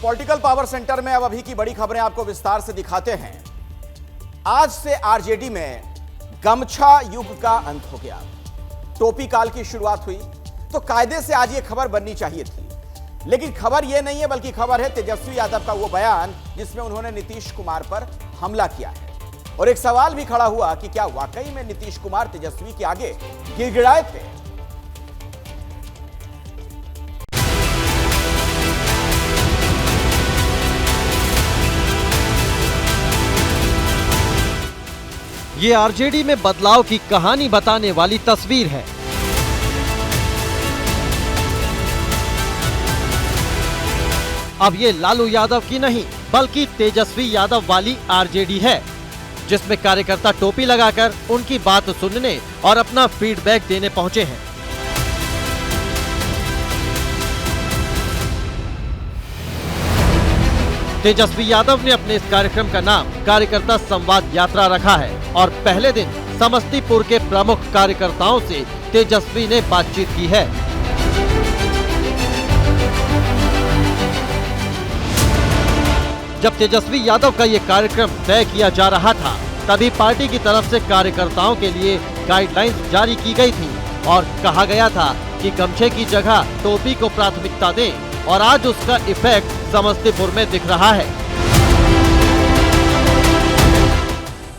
Political power centre में अब अभी की बड़ी खबरें आपको विस्तार से दिखाते हैं। आज से आरजेडी में गमछा युग का अंत हो गया। टोपी काल की शुरुआत हुई तो कायदे से आज ये खबर बननी चाहिए थी, लेकिन खबर ये नहीं है, बल्कि खबर है तेजस्वी यादव का वो बयान जिसमें उन्होंने नीतीश कुमार पर हमला किया है। और एक सवाल भी खड़ा हुआ कि क्या वाकई में नीतीश कुमार तेजस्वी के आगे गिड़गिड़ाए थे। ये आरजेडी में बदलाव की कहानी बताने वाली तस्वीर है। अब ये लालू यादव की नहीं बल्कि तेजस्वी यादव वाली आरजेडी है, जिसमें कार्यकर्ता टोपी लगाकर उनकी बात सुनने और अपना फीडबैक देने पहुंचे हैं। तेजस्वी यादव ने अपने इस कार्यक्रम का नाम कार्यकर्ता संवाद यात्रा रखा है और पहले दिन समस्तीपुर के प्रमुख कार्यकर्ताओं से तेजस्वी ने बातचीत की है। जब तेजस्वी यादव का ये कार्यक्रम तय किया जा रहा था, तभी पार्टी की तरफ से कार्यकर्ताओं के लिए गाइडलाइंस जारी की गई थी और कहा गया था कि गमछे की जगह टोपी को प्राथमिकता दें, और आज उसका इफेक्ट समस्तीपुर में दिख रहा है।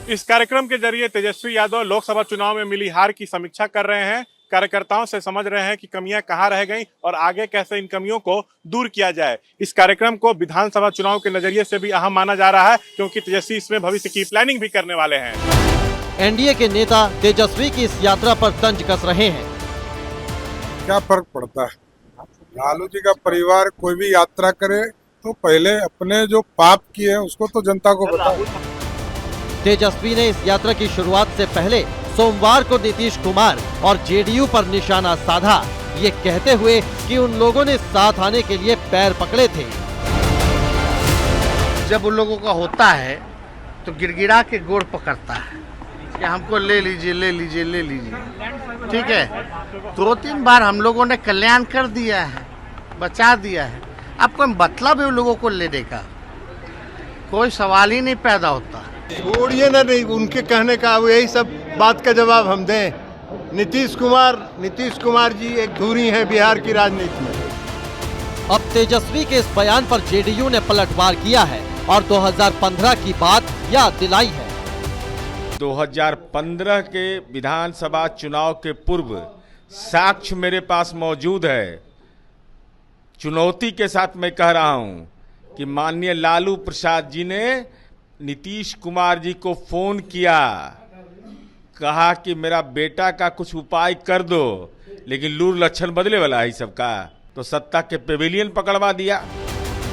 इस कार्यक्रम के जरिए तेजस्वी यादव लोकसभा चुनाव में मिली हार की समीक्षा कर रहे हैं, कार्यकर्ताओं से समझ रहे हैं कि कमियां कहां रह गईं और आगे कैसे इन कमियों को दूर किया जाए। इस कार्यक्रम को विधानसभा चुनाव के नजरिए से भी अहम माना जा रहा है, क्योंकि तेजस्वी इसमें भविष्य की प्लानिंग भी करने वाले हैं। एनडीए के नेता तेजस्वी की इस यात्रा पर तंज कस रहे हैं। क्या फर्क पड़ता है? लालू जी का परिवार कोई भी यात्रा करे तो पहले अपने जो पाप किए हैं उसको तो जनता को बताओ। तेजस्वी ने इस यात्रा की शुरुआत से पहले सोमवार को नीतीश कुमार और जेडीयू पर निशाना साधा, ये कहते हुए कि उन लोगों ने साथ आने के लिए पैर पकड़े थे। जब उन लोगों का होता है तो गिड़गिड़ा के गोड़ पकड़ता है कि हमको ले लीजिए ले लीजिए ले लीजिए, ठीक है। 2-3 बार हम लोगों ने कल्याण कर दिया है, बचा दिया है। अब कोई मतलब है उन लोगों को लेने का? कोई सवाल ही नहीं पैदा होता। छोड़िए ना, नहीं उनके कहने का यही सब बात का जवाब हम दें। नीतीश कुमार जी एक धुरी हैं बिहार की राजनीति में। अब तेजस्वी के इस बयान पर जेडीयू ने पलटवार किया है और 2015 की बात याद दिलाई है। 2015 के विधानसभा चुनाव के पूर्व साक्ष्य मेरे पास मौजूद है। चुनौती के साथ मैं कह रहा हूं कि माननीय लालू प्रसाद जी ने नीतीश कुमार जी को फोन किया, कहा कि मेरा बेटा का कुछ उपाय कर दो, लेकिन लूर लक्षण बदले वाला है सबका, तो सत्ता के पेविलियन पकड़वा दिया।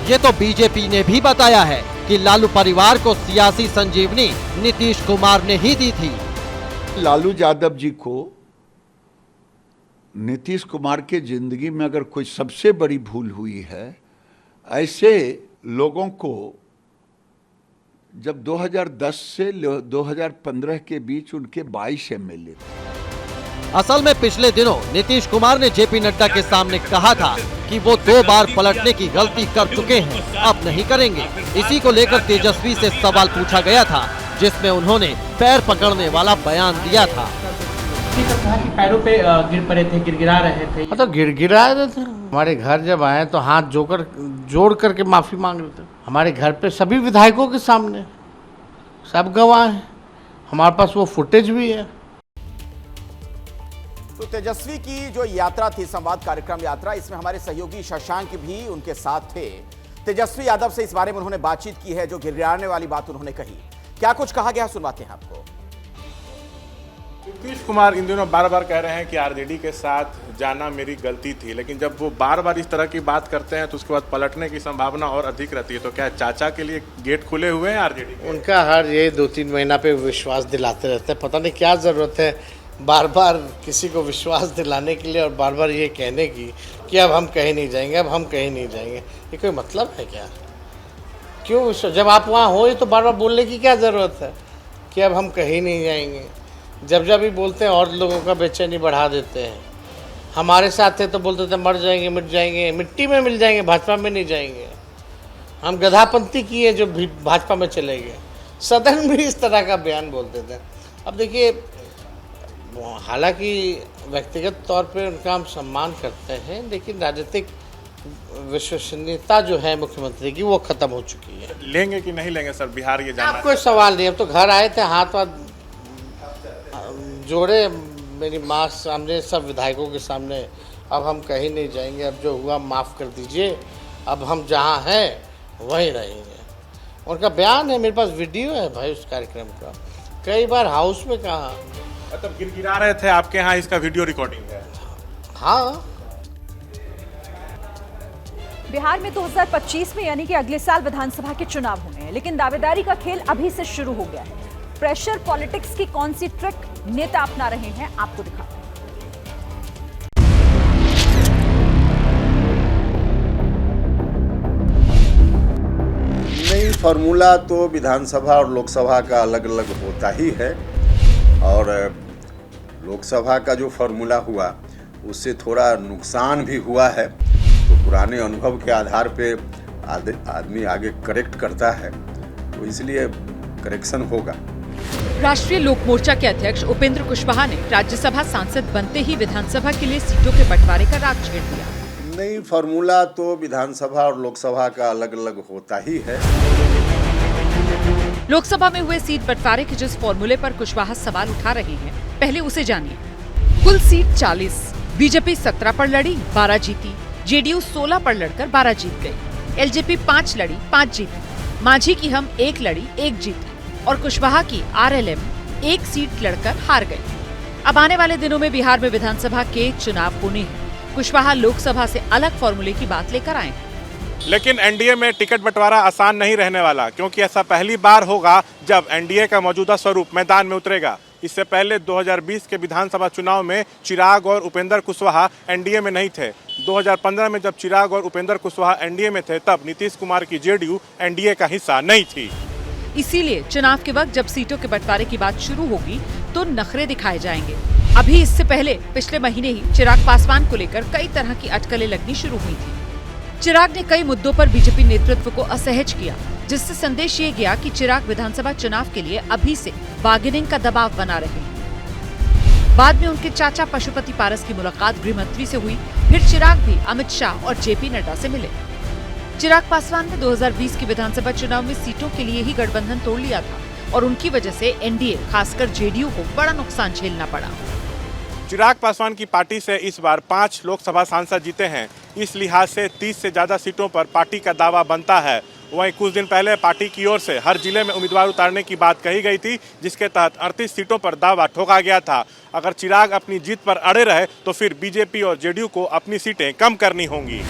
ये तो बीजेपी ने भी बताया है कि लालू परिवार को सियासी संजीवनी नीतीश कुमार ने ही दी थी। लालू यादव जी को नीतीश कुमार के जिंदगी में अगर कोई सबसे बड़ी भूल हुई है, ऐसे लोगों को जब 2010 से 2015 के बीच उनके 22 एमएलए थे। असल में पिछले दिनों नीतीश कुमार ने जेपी नड्डा के सामने कहा था कि वो 2 बार पलटने की गलती कर चुके हैं, अब नहीं करेंगे। इसी को लेकर तेजस्वी से सवाल पूछा गया था, जिसमें उन्होंने पैर पकड़ने वाला बयान दिया था। कहा कि पैरों पे गिर पड़े थे, गिड़गिड़ा रहे थे। तो गिड़गिड़ा रहे थे। हमारे घर जब आए तो हाथ जोड़ करके माफी मांग रहे थे। हमारे घर पे सभी विधायकों के सामने सब गवाह हैं, हमारे पास वो फुटेज भी है। तो तेजस्वी की जो यात्रा थी, संवाद कार्यक्रम यात्रा, इसमें हमारे सहयोगी शशांक भी उनके साथ थे। तेजस्वी यादव से इस बारे में उन्होंने बातचीत की है, जो गिड़गिड़ाने वाली बात उन्होंने कही। क्या कुछ कहा गया, सुनवाते हैं आपको। नीतीश कुमार इन दिनों बार बार कह रहे हैं कि आरजेडी के साथ जाना मेरी गलती थी, लेकिन जब वो बार बार इस तरह की बात करते हैं तो उसके बाद पलटने की संभावना और अधिक रहती है। तो क्या चाचा के लिए गेट खुले हुए हैं आरजेडी के? उनका हर ये 2-3 महीना पे विश्वास दिलाते रहते हैं। पता नहीं क्या ज़रूरत है बार बार किसी को विश्वास दिलाने के लिए और बार बार ये कहने की कि अब हम कहीं नहीं जाएंगे, अब हम कहीं नहीं जाएंगे। ये कोई मतलब है क्या? क्यों? जब आप वहाँ हो तो बार बार बोलने की क्या ज़रूरत है कि अब हम कहीं नहीं जाएंगे? जब भी बोलते हैं और लोगों का बेचैनी बढ़ा देते हैं। हमारे साथ थे तो बोलते थे मर जाएंगे, मिट जाएंगे, मिट्टी में मिल जाएंगे, भाजपा में नहीं जाएंगे। हम गधापंथी किए जो भाजपा में चले गए, सदन में इस तरह का बयान बोलते थे। अब देखिए, हालांकि व्यक्तिगत तौर पे उनका हम सम्मान करते हैं, लेकिन राजनीतिक विश्वसनीयता जो है मुख्यमंत्री की वो खत्म हो चुकी है। लेंगे कि नहीं लेंगे सर बिहार, ये जानना अब कोई सवाल नहीं। अब तो घर आए थे, हाथ वाथ जोड़े मेरी माँ सामने, सब विधायकों के सामने, अब हम कहीं नहीं जाएंगे, अब जो हुआ माफ़ कर दीजिए, अब हम जहाँ हैं वहीं रहेंगे। उनका बयान है, मेरे पास वीडियो है भाई उस कार्यक्रम का, कई बार हाउस में कहा। मतलब गिरगिरा रहे थे आपके यहाँ, इसका वीडियो रिकॉर्डिंग है। हाँ, बिहार में 2025 में यानी कि अगले साल विधानसभा के चुनाव होने हैं, लेकिन दावेदारी का खेल अभी से शुरू हो गया है। प्रेशर पॉलिटिक्स की कौन सी ट्रिक नेता अपना रहे हैं, आपको दिखाते हैं। नहीं, फार्मूला तो विधानसभा और लोकसभा का अलग अलग होता ही है, और लोकसभा का जो फार्मूला हुआ उससे थोड़ा नुकसान भी हुआ है। तो पुराने अनुभव के आधार पे आदमी आगे करेक्ट करता है, तो इसलिए करेक्शन होगा। राष्ट्रीय लोक मोर्चा के अध्यक्ष उपेंद्र कुशवाहा ने राज्यसभा सांसद बनते ही विधानसभा के लिए सीटों के बंटवारे का राग छेड़ दिया। नहीं, फार्मूला तो विधानसभा और लोकसभा का अलग अलग होता ही है। लोकसभा में हुए सीट बंटवारे के जिस फॉर्मूले पर कुशवाहा सवाल उठा रहे हैं, पहले उसे जानिए। कुल सीट 40, बीजेपी 17 पर लड़ी, 12 जीती। जेडीयू 16 पर लड़कर 12 जीत गई। एलजेपी 5 लड़ी, 5 जीती। मांझी की हम 1 लड़ी, 1 जीती, और कुशवाहा की आरएलएम 1 सीट लड़कर हार गई। अब आने वाले दिनों में बिहार में विधानसभा के चुनाव होने हैं। कुशवाहा लोकसभा से अलग फॉर्मूले की बात लेकर आए हैं। लेकिन एनडीए में टिकट बंटवारा आसान नहीं रहने वाला, क्योंकि ऐसा पहली बार होगा जब एनडीए का मौजूदा स्वरूप मैदान में उतरेगा। इससे पहले 2020 के विधानसभा चुनाव में चिराग और उपेंद्र कुशवाहा एनडीए में नहीं थे। 2015 में जब चिराग और उपेंद्र कुशवाहा एनडीए में थे, तब नीतीश कुमार की जेडीयू एनडीए का हिस्सा नहीं थी। इसीलिए चुनाव के वक्त जब सीटों के बंटवारे की बात शुरू होगी तो नखरे दिखाए जाएंगे। अभी इससे पहले पिछले महीने ही चिराग पासवान को लेकर कई तरह की अटकलें लगनी शुरू हुई थी। चिराग ने कई मुद्दों पर बीजेपी नेतृत्व को असहज किया, जिससे संदेश ये गया कि चिराग विधानसभा चुनाव के लिए अभी से बार्गेनिंग का दबाव बना रहे हैं। बाद में उनके चाचा पशुपति पारस की मुलाकात गृह मंत्री से हुई। फिर चिराग भी अमित शाह और जेपी नड्डा से मिले। चिराग पासवान ने 2020 के विधानसभा चुनाव में सीटों के लिए ही गठबंधन तोड़ लिया था, और उनकी वजह से एनडीए, खासकर जेडीयू को बड़ा नुकसान झेलना पड़ा। चिराग पासवान की पार्टी से इस बार 5 लोकसभा सांसद जीते हैं। इस लिहाज से 30 से ज्यादा सीटों पर पार्टी का दावा बनता है। वहीं कुछ दिन पहले पार्टी की ओर से हर जिले में उम्मीदवार उतारने की बात कही गई थी, जिसके तहत 38 सीटों पर दावा ठोका गया था। अगर चिराग अपनी जीत पर अड़े रहे तो फिर बीजेपी और जेडीयू को अपनी सीटें कम करनी होंगी।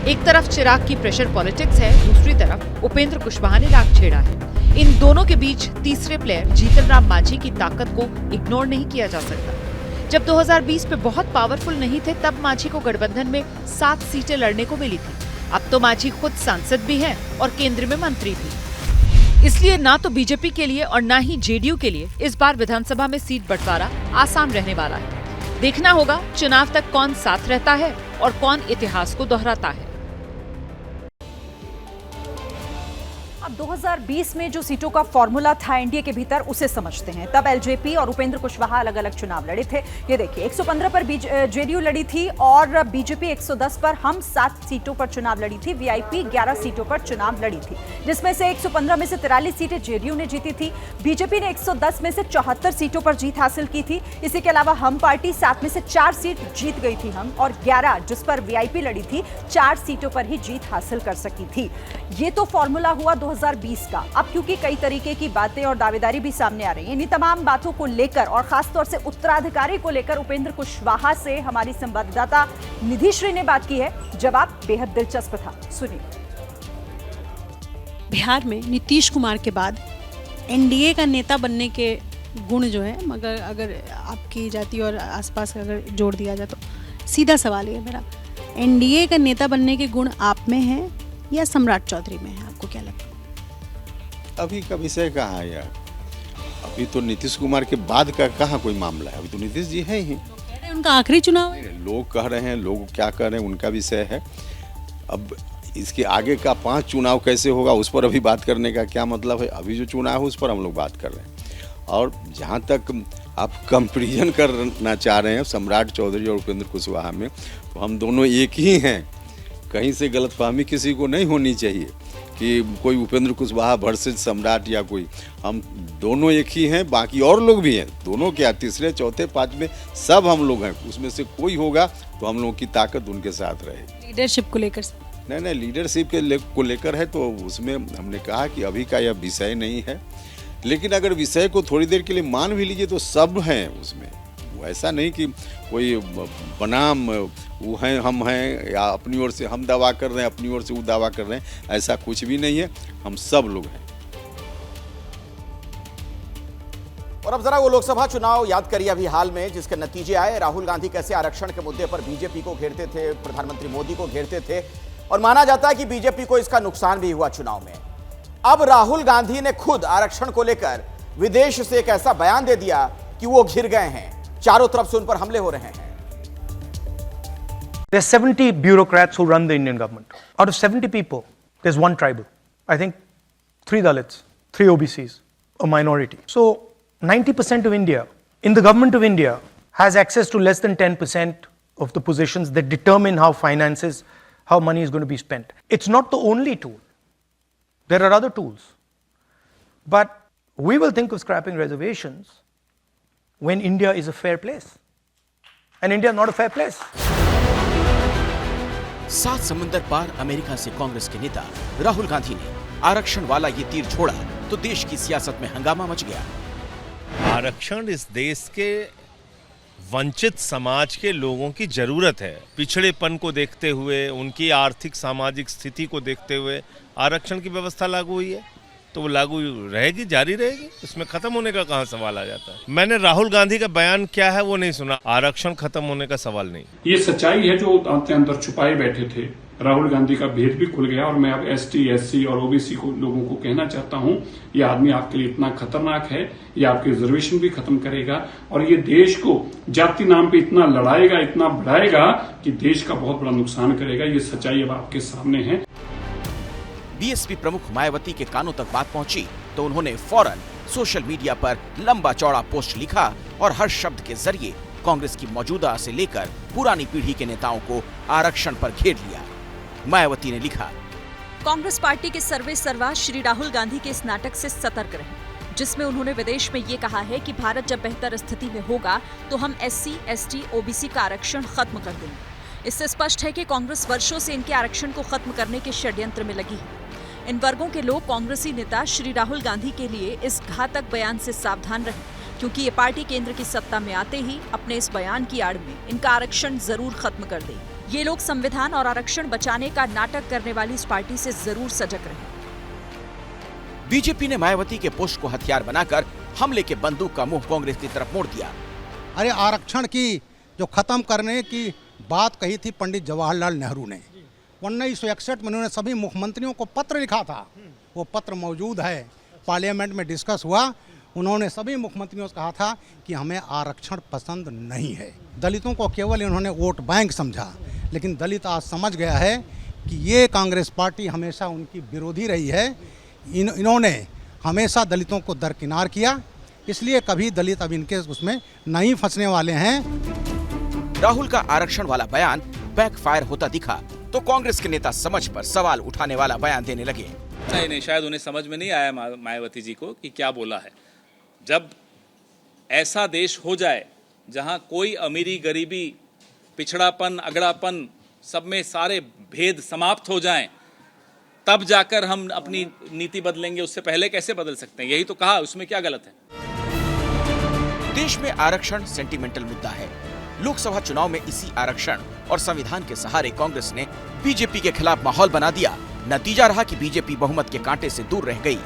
एक तरफ चिराग की प्रेशर पॉलिटिक्स है, दूसरी तरफ उपेंद्र कुशवाहा ने राग छेड़ा है। इन दोनों के बीच तीसरे प्लेयर जीतन राम मांझी की ताकत को इग्नोर नहीं किया जा सकता। जब 2020 में बहुत पावरफुल नहीं थे, तब मांझी को गठबंधन में 7 सीटें लड़ने को मिली थी। अब तो मांझी खुद सांसद भी हैं और केंद्र में मंत्री भी। इसलिए ना तो बीजेपी के लिए और ना ही जेडीयू के लिए इस बार विधानसभा में सीट बंटवारा आसान रहने वाला है। देखना होगा चुनाव तक कौन साथ रहता है और कौन इतिहास को दोहराता है। अब 2020 में जो सीटों का फॉर्मूला था एनडीए के भीतर, उसे समझते हैं। तब एलजेपी और उपेंद्र कुशवाहा अलग अलग चुनाव लड़े थे। ये देखिए, 115 पर जेडीयू लड़ी थी और बीजेपी 110 पर हम 7 सीटों पर चुनाव लड़ी थी। वीआईपी 11 सीटों पर चुनाव लड़ी थी, जिसमें से 115 में से 43 सीटें जेडीयू ने जीती थी। बीजेपी ने 110 में से 74 सीटों पर जीत हासिल की थी। इसी के अलावा हम पार्टी 7 में से 4 सीट जीत गई थी हम, और 11 जिस पर वीआईपी लड़ी थी, 4 सीटों पर ही जीत हासिल कर सकी थी। ये तो फॉर्मूला हुआ 2020 का। अब क्योंकि कई तरीके की बातें और दावेदारी भी सामने आ रही हैं, इन्हीं तमाम बातों को लेकर और खासतौर से उत्तराधिकारी को लेकर उपेंद्र कुशवाहा से हमारी संवाददाता निधि श्री ने बात की है। जवाब बेहद दिलचस्प था, सुनिए। बिहार में नीतीश कुमार के बाद एनडीए का नेता बनने के गुण जो है, मगर अगर आपकी जाति और आसपास अगर जोड़ दिया जाए तो सीधा सवाल ये मेरा, एनडीए का नेता बनने के गुण आप में हैं या सम्राट चौधरी में है? आपको क्या लगता है? अभी का विषय कहाँ है यार, अभी तो नीतीश कुमार के बाद का कहाँ कोई मामला है, अभी तो नीतीश जी हैं ही। कह रहे हैं उनका आखिरी चुनाव है। लोग कह रहे हैं, लोग क्या कह रहे हैं उनका विषय है। अब इसके आगे का 5 चुनाव कैसे होगा उस पर अभी बात करने का क्या मतलब है। अभी जो चुनाव है उस पर हम लोग बात कर रहे हैं। और जहाँ तक आप कंपेरिजन करना चाह रहे हैं सम्राट चौधरी और उपेंद्र कुशवाहा में, तो हम दोनों एक ही हैं। कहीं से गलतफहमी किसी को नहीं होनी चाहिए कि कोई उपेंद्र कुशवाहा वर्सेस सम्राट या कोई, हम दोनों एक ही हैं। बाकी और लोग भी हैं, दोनों क्या, तीसरे चौथे पांचवें सब हम लोग हैं। उसमें से कोई होगा तो हम लोगों की ताकत उनके साथ रहेगी। लीडरशिप को लेकर नहीं, लीडरशिप को लेकर है तो उसमें हमने कहा कि अभी का यह विषय नहीं है। लेकिन अगर विषय को थोड़ी देर के लिए मान भी लीजिए तो सब हैं उसमें। वो ऐसा नहीं कि कोई बनाम वो हैं हम हैं या अपनी ओर से हम दावा कर रहे हैं, अपनी ओर से वो दावा कर रहे हैं, ऐसा कुछ भी नहीं है। हम सब लोग हैं। और अब जरा वो लोकसभा चुनाव याद करिए अभी हाल में, जिसके नतीजे आए। राहुल गांधी कैसे आरक्षण के मुद्दे पर बीजेपी को घेरते थे, प्रधानमंत्री मोदी को घेरते थे, और माना जाता है कि बीजेपी को इसका नुकसान भी हुआ चुनाव में। अब राहुल गांधी ने खुद आरक्षण को लेकर विदेश से एक ऐसा बयान दे दिया कि वो घिर गए हैं। चारों तरफ से उन पर हमले हो रहे हैं। There's 70 bureaucrats who run the Indian government. Out of 70 people, there's one tribal. I think 3 Dalits, 3 OBCs, a minority. So 90% of India, in the government of India, has access to less than 10% of the positions that determine how finances, how money is going to be spent. It's not the only tool. There are other tools. But we will think of scrapping reservations when India is a fair place. And India is not a fair place. 7 समंदर पार America से कांग्रेस के नेता राहुल गांधी ने आरक्षण वाला ये तीर छोड़ा तो देश की सियासत में हंगामा मच गया। आरक्षण इस देश के वंचित समाज के लोगों की जरूरत है। पिछड़ेपन को देखते हुए, उनकी आर्थिक सामाजिक स्थिति को देखते हुए आरक्षण की व्यवस्था लागू हुई है, तो वो लागू रहेगी, जारी रहेगी। इसमें खत्म होने का कहाँ सवाल आ जाता है। मैंने राहुल गांधी का बयान क्या है वो नहीं सुना। आरक्षण खत्म होने का सवाल नहीं। ये सच्चाई है जो अंदर छुपाए बैठे थे। राहुल गांधी का भेद भी खुल गया। और मैं अब ST, SC और OBC को लोगों को कहना चाहता हूं, ये आदमी आपके लिए इतना खतरनाक है, ये आपके रिजर्वेशन भी खत्म करेगा और ये देश को जाति नाम पे इतना लड़ाएगा, इतना बढ़ाएगा कि देश का बहुत बड़ा नुकसान करेगा। ये सच्चाई अब आपके सामने है। बीएसपी प्रमुख मायावती के कानों तक बात पहुंची तो उन्होंने फौरन सोशल मीडिया पर लंबा चौड़ा पोस्ट लिखा और हर शब्द के जरिए कांग्रेस की मौजूदा से लेकर पुरानी पीढ़ी के नेताओं को आरक्षण पर घेर लिया। मायावती ने लिखा, कांग्रेस पार्टी के सर्वे सर्वा श्री राहुल गांधी के इस नाटक से सतर्क रहें, जिसमें उन्होंने विदेश में ये कहा है कि भारत जब बेहतर स्थिति में होगा तो हम SC, ST, OBC का आरक्षण खत्म कर देंगे। इससे स्पष्ट है कि कांग्रेस वर्षों से इनके आरक्षण को खत्म करने के षड्यंत्र में लगी है। इन वर्गों के लोग कांग्रेसी नेता श्री राहुल गांधी के लिए इस घातक बयान से सावधान रहें, क्योंकि ये पार्टी केंद्र की सत्ता में आते ही अपने इस बयान की आड़ में इनका आरक्षण जरूर खत्म कर देगी। ये लोग संविधान और आरक्षण बचाने का नाटक करने वाली इस पार्टी से जरूर सजग रहें। बीजेपी ने मायावती के पोस्ट को हथियार बनाकर हमले के बंदूक का मुंह कांग्रेस की तरफ मोड़ दिया। अरे आरक्षण की जो खत्म करने की बात कही थी पंडित जवाहरलाल नेहरू ने 1961 में, उन्होंने सभी मुख्यमंत्रियों को पत्र लिखा था। वो पत्र मौजूद है, पार्लियामेंट में डिस्कस हुआ। उन्होंने सभी मुख्यमंत्रियों से कहा था कि हमें आरक्षण पसंद नहीं है। दलितों को केवल इन्होंने वोट बैंक समझा, लेकिन दलित आज समझ गया है कि ये कांग्रेस पार्टी हमेशा उनकी विरोधी रही है। इन्होंने हमेशा दलितों को दरकिनार किया, इसलिए कभी दलित अब इनके उसमें नहीं फंसने वाले हैं। राहुल का आरक्षण वाला बयान बैकफायर होता दिखा तो कांग्रेस के नेता समझ पर सवाल उठाने वाला बयान देने लगे। नहीं, शायद उन्हें समझ में नहीं आया मायावती जी को कि क्या बोला है। जब ऐसा देश हो जाए जहां कोई अमीरी, गरीबी, पिछड़ापन, अगड़ापन, सब में सारे भेद समाप्त हो जाएं, तब जाकर हम अपनी नीति बदलेंगे। उससे पहले कैसे बदल सकते हैं? यही तो कहा, उसमें क्या गलत है? देश में आरक्षण सेंटिमेंटल मुद्दा है। लोकसभा चुनाव में इसी आरक्षण और संविधान के सहारे कांग्रेस ने बीजेपी के खिलाफ माहौल बना दिया। नतीजा रहा कि बीजेपी बहुमत के कांटे से दूर रह गई।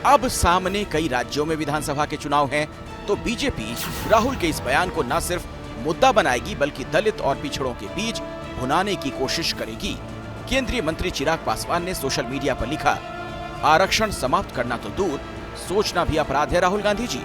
अब सामने कई राज्यों में विधानसभा के चुनाव हैं, तो बीजेपी राहुल के इस बयान को न सिर्फ मुद्दा बनाएगी बल्कि दलित और पिछड़ों के बीच भुनाने की कोशिश करेगी। केंद्रीय मंत्री चिराग पासवान ने सोशल मीडिया पर लिखा, आरक्षण समाप्त करना तो दूर, सोचना भी अपराध है राहुल गांधी जी।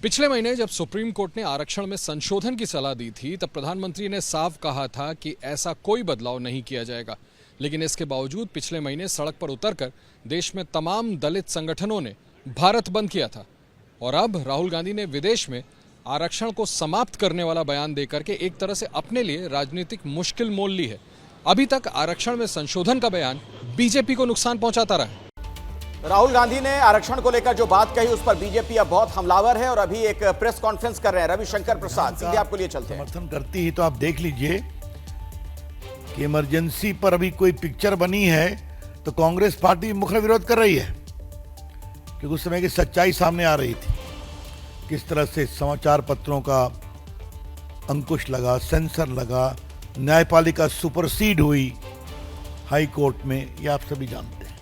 पिछले महीने जब सुप्रीम कोर्ट ने आरक्षण में संशोधन की सलाह दी थी, तब प्रधानमंत्री ने साफ कहा था कि ऐसा कोई बदलाव नहीं किया जाएगा। लेकिन इसके बावजूद पिछले महीने सड़क पर उतरकर देश में तमाम दलित संगठनों ने भारत बंद किया था और अब राहुल गांधी ने विदेश में आरक्षण को समाप्त करने वाला बयान देकर के एक तरह से अपने लिए राजनीतिक मुश्किल मोल ली है। अभी तक आरक्षण में संशोधन का बयान बीजेपी को नुकसान पहुंचाता रहा है। राहुल गांधी ने आरक्षण को लेकर जो बात कही उस पर बीजेपी अब बहुत हमलावर है और अभी एक प्रेस कॉन्फ्रेंस कर रहे हैं। रविशंकर प्रसाद सीधे आपको लिए चलते हैं। समर्थन करती ही तो आप देख लीजिए कि इमरजेंसी पर अभी कोई पिक्चर बनी है तो कांग्रेस पार्टी मुखर विरोध कर रही है, क्योंकि उस समय की सच्चाई सामने आ रही थी। किस तरह से समाचार पत्रों का अंकुश लगा, सेंसर लगा, न्यायपालिका सुपरसीड हुई हाई कोर्ट में, ये आप सभी जानते हैं।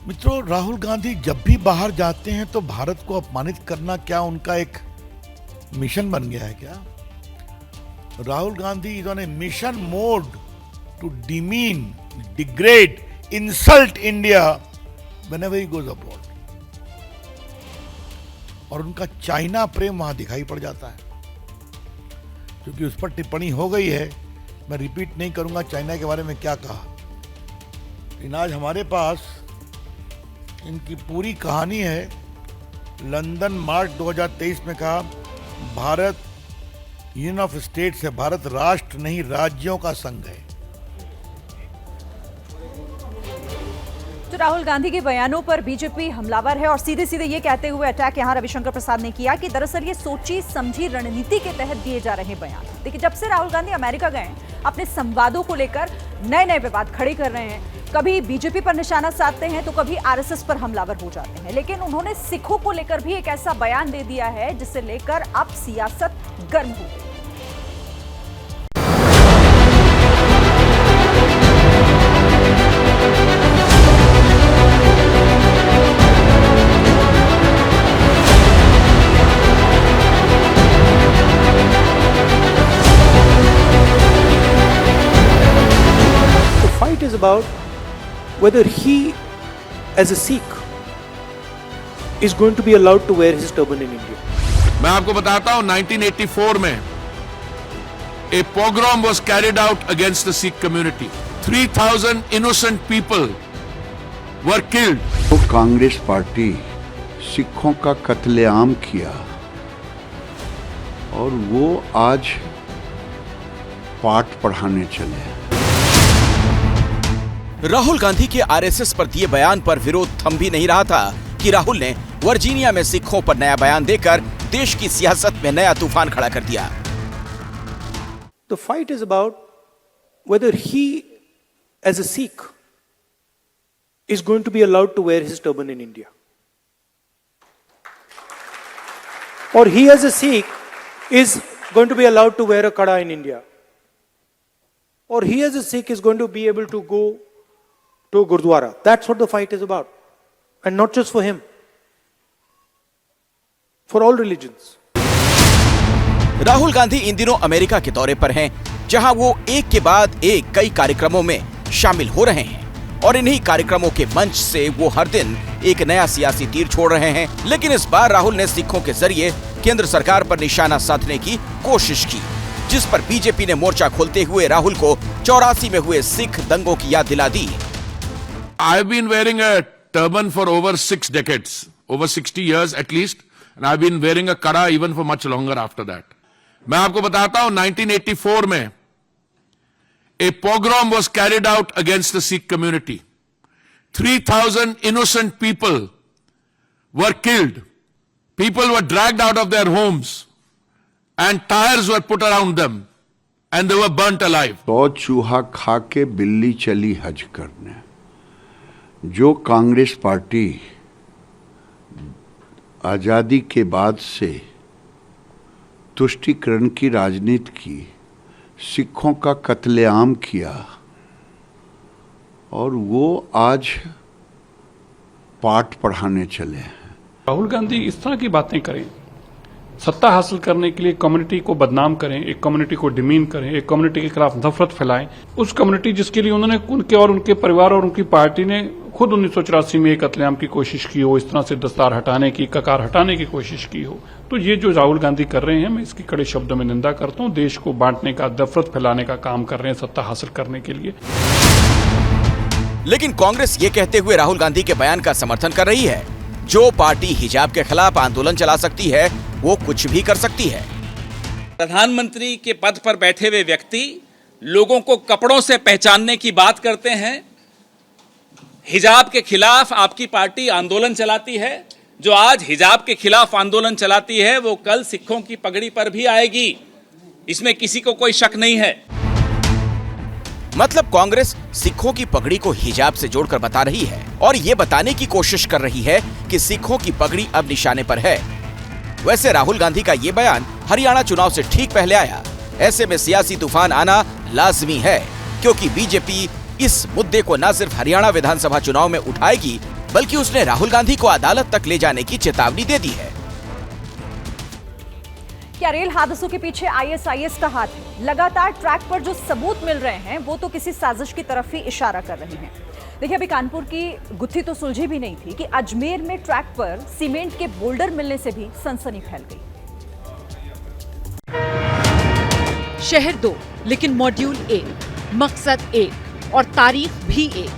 मित्रों, राहुल गांधी जब भी बाहर जाते हैं तो भारत को अपमानित करना क्या उनका एक मिशन बन गया है क्या? Rahul Gandhi is on a mission mode to demean, degrade, insult India whenever he goes abroad. और उनका चाइना प्रेम वहां दिखाई पड़ जाता है, क्योंकि उस पर टिप्पणी हो गई है। मैं रिपीट नहीं करूंगा चाइना के बारे में क्या कहा, लेकिन आज हमारे पास इनकी पूरी कहानी है। लंदन मार्च 2023 में कहा भारत यूनियन ऑफ स्टेट्स है, भारत राष्ट्र नहीं राज्यों का संघ है। तो राहुल गांधी के बयानों पर बीजेपी हमलावर है और सीधे सीधे ये कहते हुए अटैक यहां रविशंकर प्रसाद ने किया कि दरअसल ये सोची समझी रणनीति के तहत दिए जा रहे बयान। देखिए, जब से राहुल गांधी अमेरिका गए अपने संवादों को लेकर नए नए विवाद खड़े कर रहे हैं। कभी बीजेपी पर निशाना साधते हैं तो कभी आरएसएस पर हमलावर हो जाते हैं, लेकिन उन्होंने सिखों को लेकर भी एक ऐसा बयान दे दिया है जिसे लेकर अब सियासत गर्म हो गई। Is about whether he as a Sikh is going to be allowed to wear his turban in India. मैं आपको बताता हूं 1984 में a pogrom was carried out against the Sikh community. 3,000 innocent people were killed. तो Congress party सिखों का कत्लेआम किया और वो आज पाठ पढ़ाने चले। राहुल गांधी के आरएसएस पर दिए बयान पर विरोध थम भी नहीं रहा था कि राहुल ने वर्जीनिया में सिखों पर नया बयान देकर देश की सियासत में नया तूफान खड़ा कर दिया। The fight is about whether he as a Sikh is going to be allowed to wear his turban in India. Or he as a Sikh is going to be allowed to wear a kada in India. Or he as a Sikh is going to be able to go to Gurdwara. That's what the fight is about. And not just for him. For all religions. Rahul Gandhi इन दिनों America के दौरे पर हैं, जहां वो एक के बाद एक कई कार्यक्रमों में शामिल हो रहे हैं और इन्हीं कार्यक्रमों के मंच से वो हर दिन एक नया सियासी तीर छोड़ रहे हैं। लेकिन इस बार राहुल ने सिखों के जरिए केंद्र सरकार पर निशाना साधने की कोशिश की, जिस पर बीजेपी ने मोर्चा खोलते हुए राहुल को 84 में हुए सिख दंगों की याद दिला दी। I've been wearing a turban for over 6 decades, over 60 years at least, and I've been wearing a kada even for much longer after that. मैं आपको बताता हूं 1984 में a pogrom was carried out against the Sikh community. 3,000 innocent people were killed. People were dragged out of their homes and tires were put around them and they were burnt alive. तो चूहा खा के बिल्ली चली हज करने। जो Congress party आजादी के बाद से तुष्टीकरण की राजनीति की, सिखों का कत्लेआम किया और वो आज पाठ पढ़ाने चले हैं। राहुल गांधी इस तरह की बातें करें सत्ता हासिल करने के लिए कम्युनिटी को बदनाम करें, एक कम्युनिटी को डिमीन करें, एक कम्युनिटी के खिलाफ नफरत फैलाएं। उस कम्युनिटी जिसके लिए उन्होंने उनके और उनके परिवार और उनकी पार्टी ने खुद 1984 में एक कत्लेआम की कोशिश की हो, इस तरह से दस्तार हटाने की, ककार हटाने की कोशिश की हो। तो ये जो राहुल गांधी कर रहे हैं, मैं इसकी कड़े शब्दों में निंदा करता हूं। देश को बांटने का, नफरत फैलाने का काम कर रहे हैं सत्ता हासिल करने के लिए। लेकिन कांग्रेस ये कहते हुए राहुल गांधी के बयान का समर्थन कर रही है, जो पार्टी हिजाब के खिलाफ आंदोलन चला सकती है वो कुछ भी कर सकती है। प्रधानमंत्री के पद पर बैठे हुए व्यक्ति लोगों को कपड़ों से पहचानने की बात करते हैं। हिजाब के खिलाफ आपकी पार्टी आंदोलन चलाती है। जो आज हिजाब के खिलाफ आंदोलन चलाती है वो कल सिखों की पगड़ी पर भी आएगी, इसमें किसी को कोई शक नहीं है। मतलब कांग्रेस सिखों की पगड़ी को हिजाब से जोड़कर बता रही है और ये बताने की कोशिश कर रही है कि सिखों की पगड़ी अब निशाने पर है। वैसे राहुल गांधी का ये बयान हरियाणा चुनाव से ठीक पहले आया। ऐसे में सियासी तूफान आना लाजमी है, क्योंकि बीजेपी इस मुद्दे को न सिर्फ हरियाणा विधानसभा चुनाव में उठाएगी, बल्कि उसने राहुल गांधी को अदालत तक ले जाने की चेतावनी दे दी है। क्या रेल हादसों के पीछे आईएसआईएस का हाथ है? लगातार ट्रैक पर जो सबूत मिल रहे हैं वो तो किसी साजिश की तरफ ही इशारा कर रहे हैं। देखिए, अभी कानपुर की गुत्थी तो सुलझी भी नहीं थी कि अजमेर में ट्रैक पर सीमेंट के बोल्डर मिलने से भी सनसनी फैल गई। शहर 2 लेकिन मॉड्यूल 1, मकसद 1 और तारीख भी 1।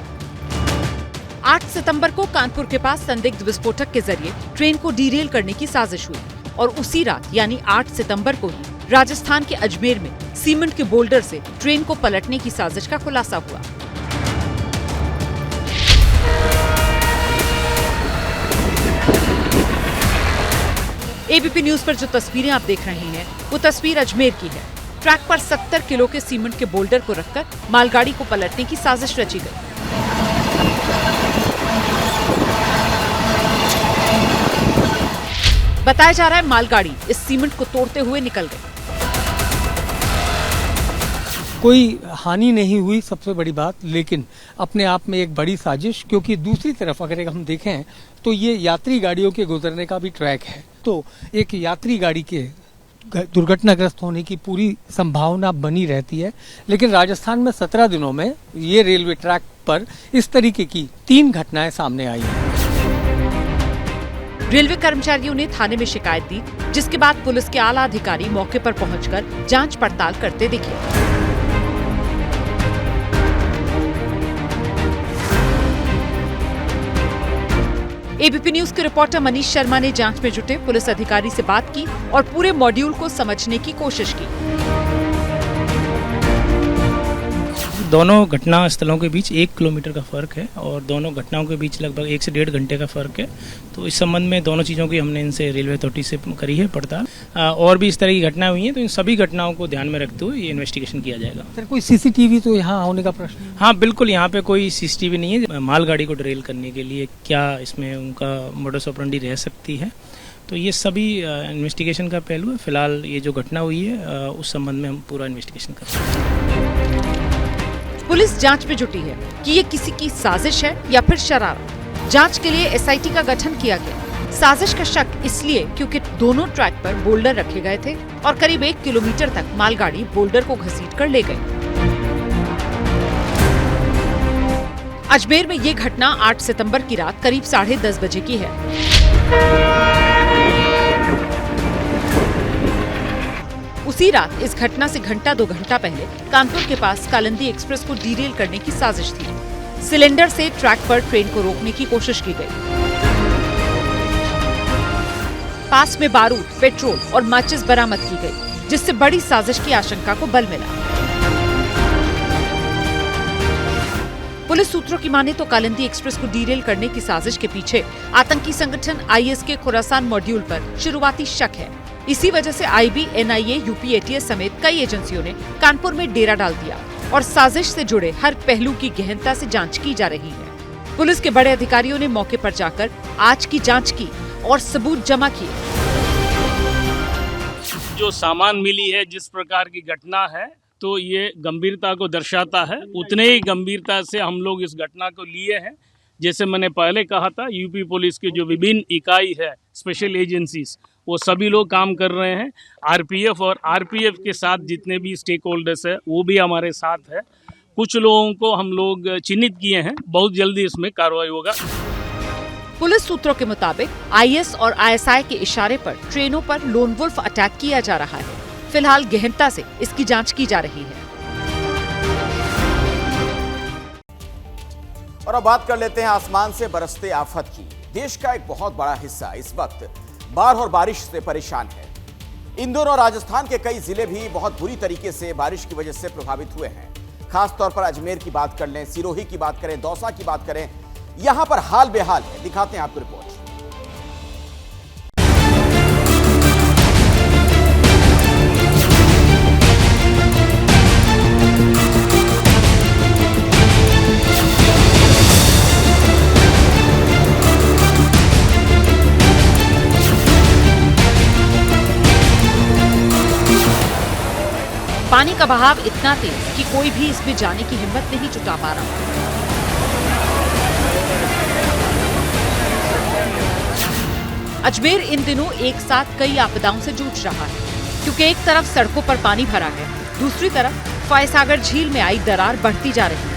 8 सितंबर को कानपुर के पास संदिग्ध विस्फोटक के जरिए ट्रेन को डीरेल करने की साजिश हुई और उसी रात यानी 8 सितंबर को ही राजस्थान के अजमेर में सीमेंट के बोल्डर से ट्रेन को पलटने की साजिश का खुलासा हुआ। एबीपी न्यूज पर जो तस्वीरें आप देख रहे हैं वो तस्वीर अजमेर की है। ट्रैक पर 70 किलो के सीमेंट के बोल्डर को रखकर मालगाड़ी को पलटने की साजिश रची गई। बताया जा रहा है मालगाड़ी इस सीमेंट को तोड़ते हुए निकल गई। कोई हानि नहीं हुई, सबसे बड़ी बात, लेकिन अपने आप में एक बड़ी साजिश, क्योंकि दूसरी तरफ अगर हम देखें तो ये यात्री गाड़ियों के गुजरने का भी ट्रैक है, तो एक यात्री गाड़ी के दुर्घटनाग्रस्त होने की पूरी संभावना बनी रहती है। लेकिन राजस्थान में 17 दिनों में ये रेलवे ट्रैक पर इस तरीके की 3 घटनाएं सामने आई हैं। रेलवे कर्मचारियों ने थाने में शिकायत दी, जिसके बाद पुलिस के आला अधिकारी मौके पर पहुंचकर जांच पड़ताल करते दिखे। एबीपी न्यूज के रिपोर्टर मनीष शर्मा ने जांच में जुटे पुलिस अधिकारी से बात की और पूरे मॉड्यूल को समझने की कोशिश की। दोनों घटना स्थलों के बीच 1 किलोमीटर का फर्क है और दोनों घटनाओं के बीच लगभग 1 से 1.5 घंटे का फर्क है। तो इस संबंध में दोनों चीज़ों की हमने इनसे रेलवे अथॉरिटी से करी है पड़ताल। और भी इस तरह की घटनाएं हुई हैं, तो इन सभी घटनाओं को ध्यान में रखते हुए ये इन्वेस्टिगेशन किया जाएगा। सर, कोई सीसीटीवी तो यहाँ होने का प्रश्न? हाँ बिल्कुल, यहाँ पे कोई सीसीटीवी नहीं है। मालगाड़ी को ड्रिल करने के लिए क्या इसमें उनका मोडस ऑपरेंडी रह सकती है, तो ये सभी इन्वेस्टिगेशन का पहलू है। फिलहाल ये जो घटना हुई है उस संबंध में हम पूरा इन्वेस्टिगेशन कर रहे हैं। पुलिस जांच में जुटी है कि ये किसी की साजिश है या फिर शरारत। जांच के लिए एसआईटी का गठन किया गया। साजिश का शक इसलिए क्योंकि दोनों ट्रैक पर बोल्डर रखे गए थे और करीब 1 किलोमीटर तक मालगाड़ी बोल्डर को घसीटकर ले गई। अजमेर में ये घटना 8 सितंबर की रात करीब 10:30 बजे की है। उसी रात इस घटना से घंटा 2 घंटा पहले कानपुर के पास कालिंदी एक्सप्रेस को डीरेल करने की साजिश थी। सिलेंडर से ट्रैक पर ट्रेन को रोकने की कोशिश की गई। पास में बारूद, पेट्रोल और माचिस बरामद की गई, जिससे बड़ी साजिश की आशंका को बल मिला। पुलिस सूत्रों की माने तो कालिंदी एक्सप्रेस को डीरेल करने की साजिश के पीछे आतंकी संगठन आईएस के खुरासान मॉड्यूल पर शुरुआती शक है। इसी वजह से आईबी, एनआईए, यूपी एटीएस समेत कई एजेंसियों ने कानपुर में डेरा डाल दिया और साजिश से जुड़े हर पहलू की गहनता से जांच की जा रही है। पुलिस के बड़े अधिकारियों ने मौके पर जाकर आज की जांच की और सबूत जमा किए। जो सामान मिली है, जिस प्रकार की घटना है, तो ये गंभीरता को दर्शाता है। उतने ही गंभीरता से हम लोग इस घटना को लिए हैं। जैसे मैंने पहले कहा था, यूपी पुलिस की जो विभिन्न इकाई है, स्पेशल एजेंसीज, वो सभी लोग काम कर रहे हैं। आरपीएफ और आरपीएफ के साथ जितने भी स्टेक होल्डर्स है वो भी हमारे साथ है। कुछ लोगों को हम लोग चिन्हित किए हैं, बहुत जल्दी इसमें कार्रवाई होगा। पुलिस सूत्रों के मुताबिक आईएस और आईएसआई के इशारे पर ट्रेनों पर लोन वुल्फ अटैक किया जा रहा है। फिलहाल गहनता से इसकी जांच की जा रही है। और अब बात कर लेते हैं आसमान से बरसते आफत की। देश का एक बहुत बड़ा हिस्सा इस वक्त बाढ़ और बारिश से परेशान है। इन दोनों राजस्थान के कई जिले भी बहुत बुरी तरीके से बारिश की वजह से प्रभावित हुए हैं। खासतौर पर अजमेर की बात कर लें, सिरोही की बात करें, दौसा की बात करें, यहां पर हाल बेहाल है। दिखाते हैं आपको रिपोर्ट। पानी का बहाव इतना तेज कि कोई भी इसमें जाने की हिम्मत नहीं जुटा पा रहा। अजमेर इन दिनों एक साथ कई आपदाओं से जूझ रहा है, क्योंकि एक तरफ सड़कों पर पानी भरा है, दूसरी तरफ फॉयसागर झील में आई दरार बढ़ती जा रही है।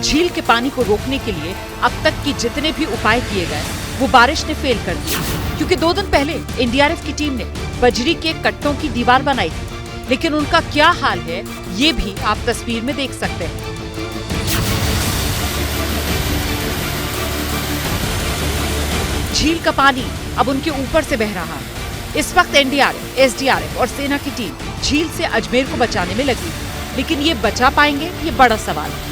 झील के पानी को रोकने के लिए अब तक की जितने भी उपाय किए गए वो बारिश ने फेल कर दिए, क्योंकि 2 दिन पहले एनडीआरएफ की टीम ने बजरी के कट्टों की दीवार बनाई थी, लेकिन उनका क्या हाल है ये भी आप तस्वीर में देख सकते हैं। झील का पानी अब उनके ऊपर से बह रहा है। इस वक्त एनडीआरएफ, एसडीआरएफ और सेना की टीम झील से अजमेर को बचाने में लगी है, लेकिन ये बचा पाएंगे ये बड़ा सवाल है।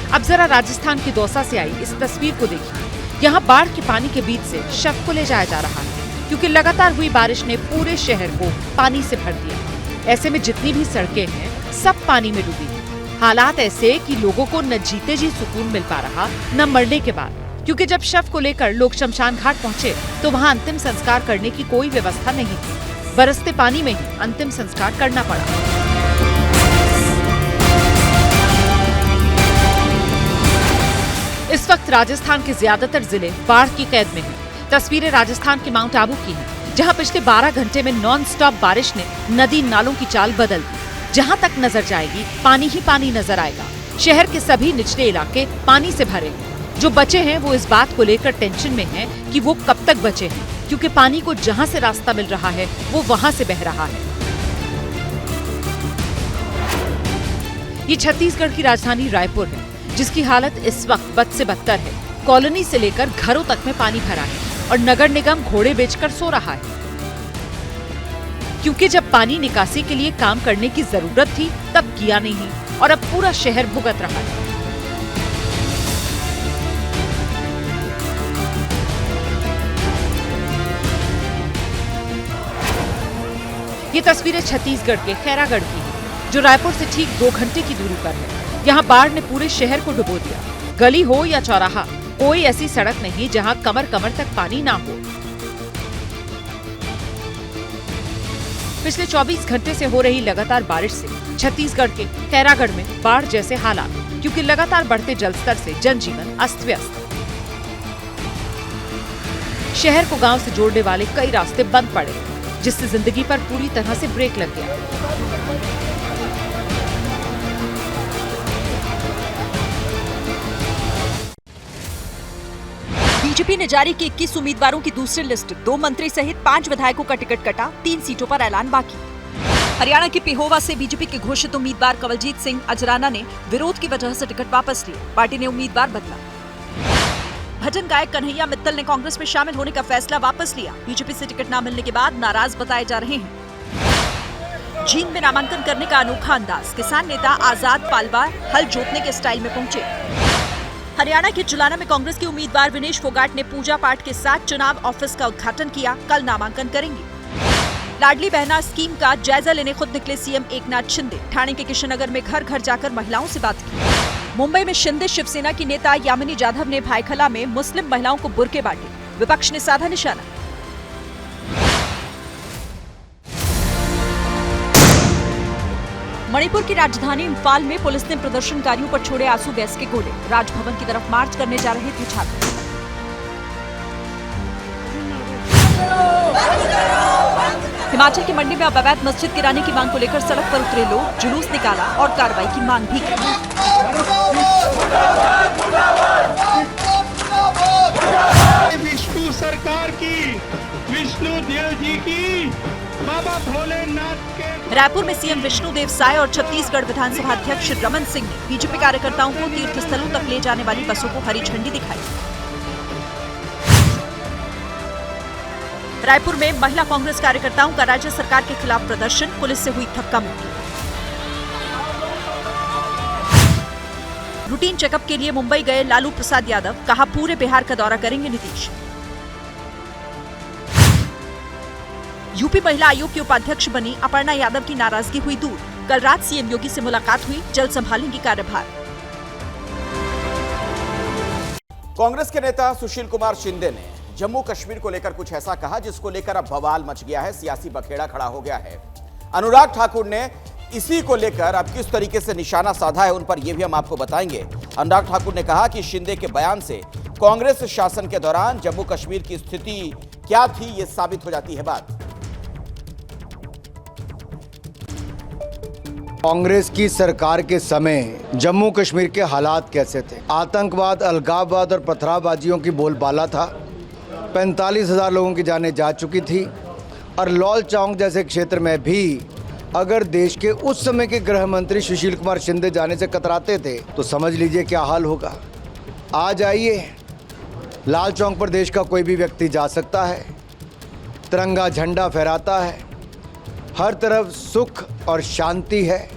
अब जरा राजस्थान की दौसा से आई इस तस्वीर को देखिए। यहाँ बाढ़ के पानी के बीच से शव को ले जाया जा रहा है, क्योंकि लगातार हुई बारिश ने पूरे शहर को पानी से भर दिया। ऐसे में जितनी भी सड़कें हैं सब पानी में डूबी हैं। हालात ऐसे कि लोगों को न जीते जी सुकून मिल पा रहा न मरने के बाद, क्योंकि जब शव को लेकर लोग शमशान घाट पहुंचे तो वहां अंतिम संस्कार करने की कोई व्यवस्था नहीं थी। बरसते पानी में ही अंतिम संस्कार करना पड़ा। इस वक्त राजस्थान के ज्यादातर जिले बाढ़ की कैद में हैं। तस्वीरें राजस्थान के माउंट आबू की हैं, जहां पिछले 12 घंटे में नॉन स्टॉप बारिश ने नदी नालों की चाल बदल दी। जहां तक नजर जाएगी पानी ही पानी नजर आएगा। शहर के सभी निचले इलाके पानी से भरे हैं। जो बचे हैं वो इस बात को लेकर टेंशन में हैं कि वो कब तक बचे हैं, क्योंकि पानी को जहां से रास्ता मिल रहा है वो वहां से बह रहा है। ये छत्तीसगढ़ की राजधानी रायपुर है, जिसकी हालत इस वक्त बद से बदतर है। कॉलोनी से लेकर घरों तक में पानी भरा है और नगर निगम घोड़े बेचकर सो रहा है, क्योंकि जब पानी निकासी के लिए काम करने की जरूरत थी तब किया नहीं और अब पूरा शहर भुगत रहा है। ये तस्वीरें छत्तीसगढ़ के खैरागढ़ की हैं, जो रायपुर से ठीक 2 घंटे की दूरी पर है। यहाँ बाढ़ ने पूरे शहर को डुबो दिया। गली हो या चौराहा, कोई ऐसी सड़क नहीं जहाँ कमर कमर तक पानी ना हो। पिछले 24 घंटे से हो रही लगातार बारिश से छत्तीसगढ़ के खैरागढ़ में बाढ़ जैसे हालात, क्योंकि लगातार बढ़ते जलस्तर से जनजीवन अस्त व्यस्त। शहर को गांव से जोड़ने वाले कई रास्ते बंद पड़े, जिससे जिंदगी पर पूरी तरह से ब्रेक लग गया। बीजेपी ने जारी की 21 उम्मीदवारों की दूसरी लिस्ट। 2 मंत्री सहित 5 विधायकों का टिकट कटा, 3 सीटों पर ऐलान बाकी। हरियाणा के पिहोवा से बीजेपी के घोषित उम्मीदवार कंवलजीत सिंह अजराना ने विरोध की वजह से टिकट वापस लिया। पार्टी ने उम्मीदवार बदला। भजन गायक कन्हैया मित्तल ने कांग्रेस में शामिल होने का फैसला वापस लिया। बीजेपी से टिकट न मिलने के बाद नाराज बताए जा रहे हैं। जींद में नामांकन करने का अनोखा अंदाज। किसान नेता आजाद पालवार हल जोतने के स्टाइल में पहुंचे। हरियाणा के जुलाना में कांग्रेस के उम्मीदवार विनेश फोगाट ने पूजा पाठ के साथ चुनाव ऑफिस का उद्घाटन किया। कल नामांकन करेंगे। लाडली बहना स्कीम का जायजा लेने खुद निकले सीएम एकनाथ शिंदे। ठाणे के किशननगर में घर घर जाकर महिलाओं से बात की। मुंबई में शिंदे शिवसेना की नेता यामिनी जाधव ने भाईखला में मुस्लिम महिलाओं को बुर्के बांटे। विपक्ष ने साधा निशाना। मणिपुर की राजधानी इम्फाल में पुलिस ने प्रदर्शनकारियों पर छोड़े आंसू गैस के गोले। राजभवन की तरफ मार्च करने जा रहे थे छात्र। हिमाचल की मंडी में अब अवैध मस्जिद गिराने की मांग को लेकर सड़क पर उतरे लोग, जुलूस निकाला और कार्रवाई की मांग भी की। विष्णु सरकार की, विष्णु देव जी की, बाबा भोलेनाथ के। रायपुर में सीएम विष्णुदेव साय और छत्तीसगढ़ विधानसभा अध्यक्ष रमन सिंह ने बीजेपी कार्यकर्ताओं को तीर्थ स्थलों तक ले जाने वाली बसों को हरी झंडी दिखाई। रायपुर में महिला कांग्रेस कार्यकर्ताओं का राज्य सरकार के खिलाफ प्रदर्शन, पुलिस से हुई धक्का मुक्की। रूटीन चेकअप के लिए मुंबई गए लालू प्रसाद यादव, कहा पूरे बिहार का दौरा करेंगे नीतीश। यूपी महिला आयोग की उपाध्यक्ष बनी अपर्णा यादव की नाराजगी हुई दूर, कल रात सीएम योगी से मुलाकात हुई, जल्द संभालेंगी कार्यभार। कांग्रेस के नेता सुशील कुमार शिंदे ने जम्मू कश्मीर को लेकर कुछ ऐसा कहा जिसको लेकर अब बवाल मच गया है, सियासी बखेड़ा खड़ा हो गया है। अनुराग ठाकुर ने इसी को लेकर अब किस तरीके से निशाना साधा है, उन पर यह भी हम आपको बताएंगे। अनुराग ठाकुर ने कहा कि शिंदे के बयान से कांग्रेस शासन के दौरान जम्मू कश्मीर की स्थिति क्या थी, यह साबित हो जाती है बात। कांग्रेस की सरकार के समय जम्मू कश्मीर के हालात कैसे थे? आतंकवाद, अलगाववाद और पथराबाजियों की बोलबाला था। 45,000 लोगों की जानें जा चुकी थी और लॉल चौक जैसे क्षेत्र में भी अगर देश के उस समय के गृह मंत्री सुशील कुमार शिंदे जाने से कतराते थे तो समझ लीजिए क्या हाल होगा। आज आइए, लाल चौक पर देश का कोई भी व्यक्ति जा सकता है, तिरंगा झंडा फहराता है, हर तरफ सुख और शांति है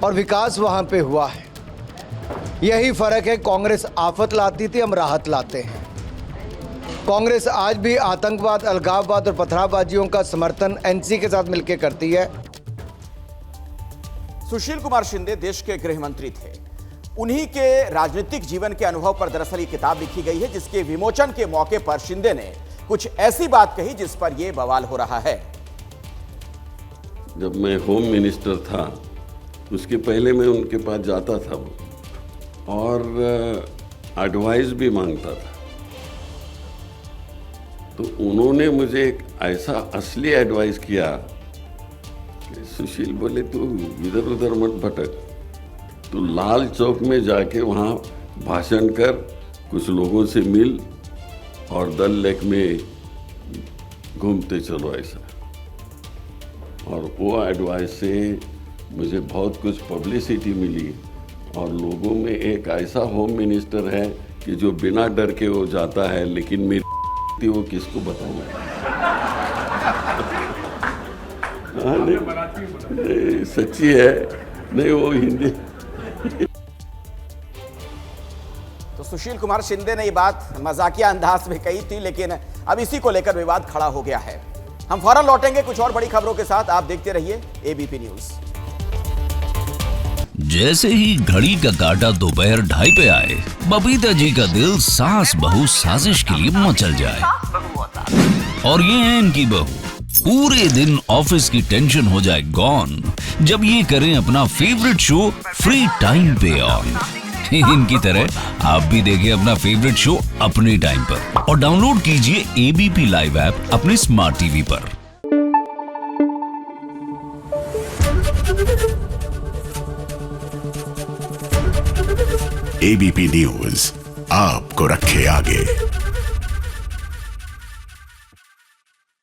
और विकास वहाँ पे हुआ है। यही फर्क है, कांग्रेस आफत लाती थी, हम राहत लाते हैं। कांग्रेस आज भी आतंकवाद, अलगाववाद और पथराबाजियों का समर्थन एनसी के साथ मिलकर करती है। सुशील कुमार शिंदे देश के गृह मंत्री थे। उन्हीं के राजनीतिक जीवन के अनुभव पर दरअसल ये किताब लिखी गई है, जिसके विमोचन के मौके पर शिंदे ने कुछ ऐसी बात कही जिस पर यह बवाल हो रहा है। जब मैं होम मिनिस्टर था उसके पहले मैं उनके पास जाता था और एडवाइस भी मांगता था, तो उन्होंने मुझे एक ऐसा असली एडवाइस किया कि सुशील बोले तू इधर उधर मत भटक, तू लाल चौक में जाके वहाँ भाषण कर, कुछ लोगों से मिल और डल लेक में घूमते चलो ऐसा। और वो एडवाइस से मुझे बहुत कुछ पब्लिसिटी मिली और लोगों में एक ऐसा होम मिनिस्टर है कि जो बिना डर के वो जाता है, लेकिन मेरी वो किसको बताऊं। हाँ, नहीं, सच्ची है, नहीं वो हिंदी। तो सुशील कुमार शिंदे ने ये बात मजाकिया अंदाज में कही थी, लेकिन अब इसी को लेकर विवाद खड़ा हो गया है। हम फौरन लौटेंगे कुछ और बड़ी खबरों के साथ, आप देखते रहिए एबीपी न्यूज। जैसे ही घड़ी का काटा दोपहर 2:30 पे आए, बबीता जी का दिल सास बहू साजिश के लिए मचल जाए। और ये है इनकी बहू, पूरे दिन ऑफिस की टेंशन हो जाए गॉन जब ये करें अपना फेवरेट शो फ्री टाइम पे ऑन। इनकी तरह आप भी देखिए अपना फेवरेट शो अपने टाइम पर और डाउनलोड कीजिए एबीपी लाइव ऐप अपने स्मार्ट टीवी पर। एबीपी न्यूज आपको रखे आगे।